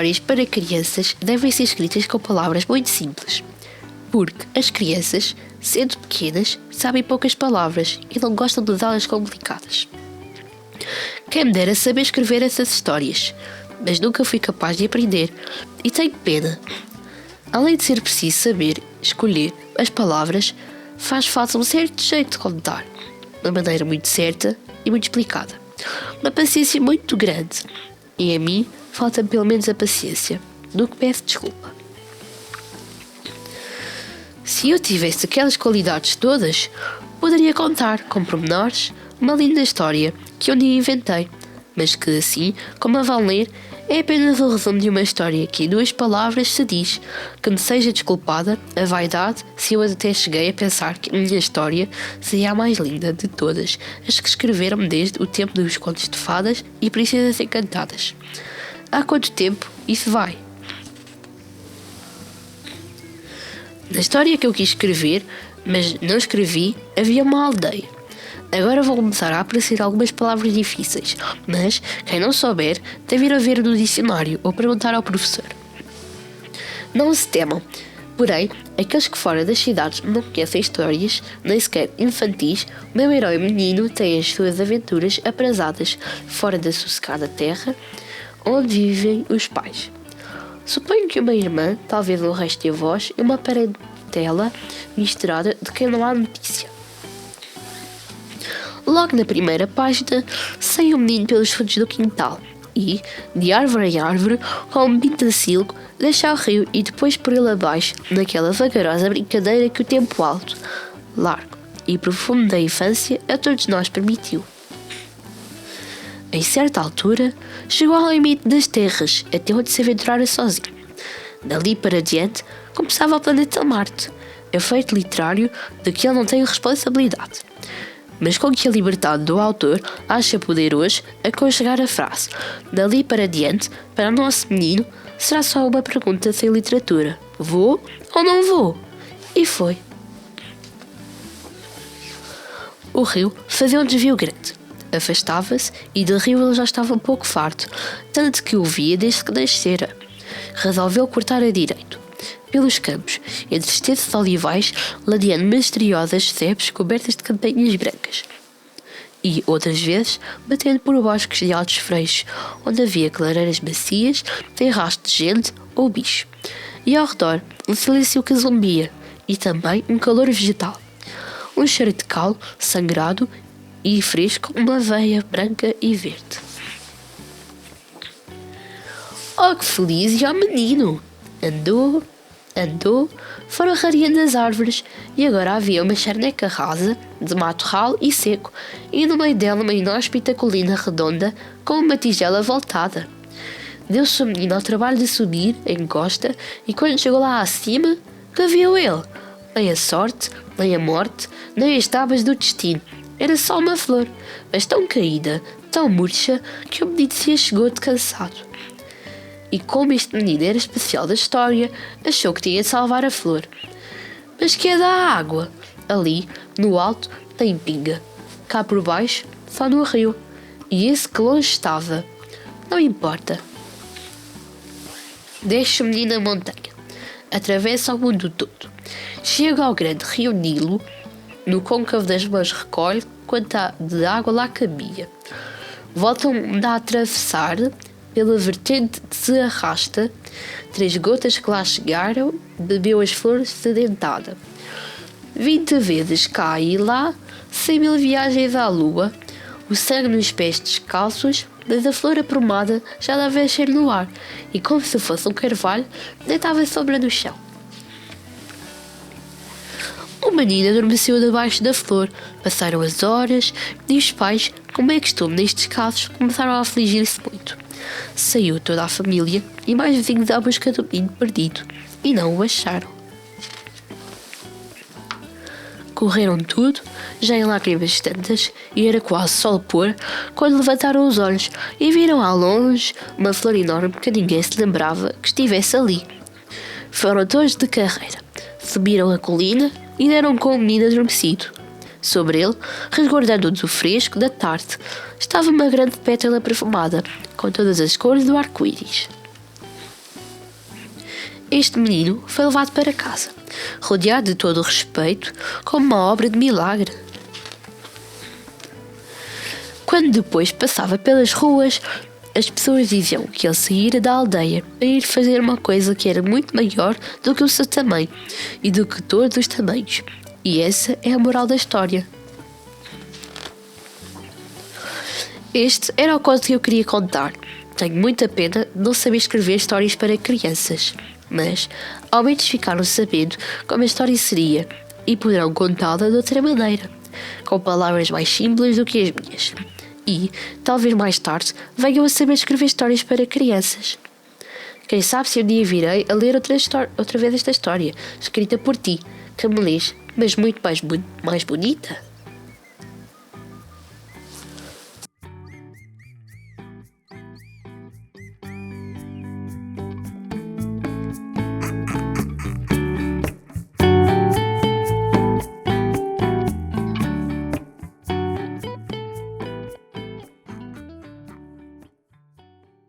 histórias para crianças devem ser escritas com palavras muito simples, porque as crianças, sendo pequenas, sabem poucas palavras e não gostam de usá-las complicadas. Quem me dera saber escrever essas histórias, mas nunca fui capaz de aprender e tenho pena. Além de ser preciso saber escolher as palavras, faz falta um certo jeito de contar, de uma maneira muito certa e muito explicada. Uma paciência muito grande, e a mim falta pelo menos a paciência, do que peço desculpa. Se eu tivesse aquelas qualidades todas, poderia contar, com pormenores, uma linda história que um dia inventei, mas que assim, como a vão ler, é apenas o resumo de uma história que em 2 palavras se diz que me seja desculpada a vaidade se eu até cheguei a pensar que a minha história seria a mais linda de todas as que escreveram desde o tempo dos contos de fadas e princesas encantadas. Há quanto tempo isso vai? Na história que eu quis escrever, mas não escrevi, havia uma aldeia. Agora vão começar a aparecer algumas palavras difíceis, mas quem não souber deve ir a ver no dicionário ou perguntar ao professor. Não se temam, porém, aqueles que fora das cidades não conhecem histórias, nem sequer infantis, o meu herói menino tem as suas aventuras aprazadas fora da sossegada terra onde vivem os pais. Suponho que uma irmã, talvez um resto de avós e uma parentela misturada de quem não há notícia. Logo na primeira página, sai um menino pelos fundos do quintal e, de árvore em árvore, com um pintacilgo, deixa ao rio e depois por ele abaixo, naquela vagarosa brincadeira que o tempo alto, largo e profundo da infância a todos nós permitiu. Em certa altura, chegou ao limite das terras, até onde se aventurara sozinho. Dali para diante, começava o planeta Marte, efeito literário de que ele não tem responsabilidade, mas com que a liberdade do autor acha poder hoje aconchegar a frase: dali para diante, para o nosso menino, será só uma pergunta sem literatura: vou ou não vou? E foi. O rio fazia um desvio grande. Afastava-se e do rio ele já estava um pouco farto, tanto que o via desde que nascera. Resolveu cortar a direito, pelos campos, entre extensos de olivais, ladeando misteriosas sebes cobertas de campainhas brancas. E, outras vezes, batendo por bosques de altos freixos, onde havia clareiras macias, sem rastro de gente ou bicho. E ao redor, um silêncio que zumbia, e também um calor vegetal. Um cheiro de cal, sangrado e fresco, uma veia branca e verde. Oh, que feliz e ó menino! Andou, foram rareando as árvores e agora havia uma charneca rasa, de mato ralo e seco, e no meio dela uma inóspita colina redonda com uma tigela voltada. Deu-se o menino ao trabalho de subir, em costa, e quando chegou lá acima, que viu ele? Nem a sorte, nem a morte, nem as tábuas do destino. Era só uma flor, mas tão caída, tão murcha, que o menino se achegou de cansado. E como este menino era especial da história, achou que tinha de salvar a flor. Mas que é da água? Ali, no alto, tem pinga. Cá por baixo, só no rio. E esse que longe estava. Não importa. Deixa o menino na montanha. Atravessa o mundo todo. Chega ao grande rio Nilo. No côncavo das mãos recolhe quanta de água lá cabia. Voltam a atravessar. Pela vertente se arrasta, 3 gotas que lá chegaram, bebeu as flores sedentada. 20 vezes cá e lá, 100.000 viagens à lua, o sangue nos pés descalços, mas a flor aprumada já dava a cheiro no ar, e como se fosse um carvalho, deitava sombra no chão. O menino adormeceu debaixo da flor, passaram as horas, e os pais, como é costume nestes casos, começaram a afligir-se muito. Saiu toda a família e mais vizinhos à busca do menino perdido, e não o acharam. Correram tudo, já em lágrimas tantas, e era quase sol pôr, quando levantaram os olhos e viram ao longe uma flor enorme que ninguém se lembrava que estivesse ali. Foram todos de carreira, subiram a colina e deram com o menino adormecido. Sobre ele, resguardando do fresco da tarde, estava uma grande pétala perfumada, com todas as cores do arco-íris. este menino foi levado para casa, rodeado de todo o respeito, como uma obra de milagre. Quando depois passava pelas ruas, as pessoas diziam que ele saíra da aldeia para ir fazer uma coisa que era muito maior do que o seu tamanho e do que todos os tamanhos. E essa é a moral da história. Este era o conto que eu queria contar. Tenho muita pena de não saber escrever histórias para crianças, mas ao menos ficaram sabendo como a história seria e poderão contá-la de outra maneira, com palavras mais simples do que as minhas. E, talvez mais tarde, venham a saber escrever histórias para crianças. Quem sabe se um dia virei a ler outra vez esta história, escrita por ti, que me lês, mas muito mais bonita.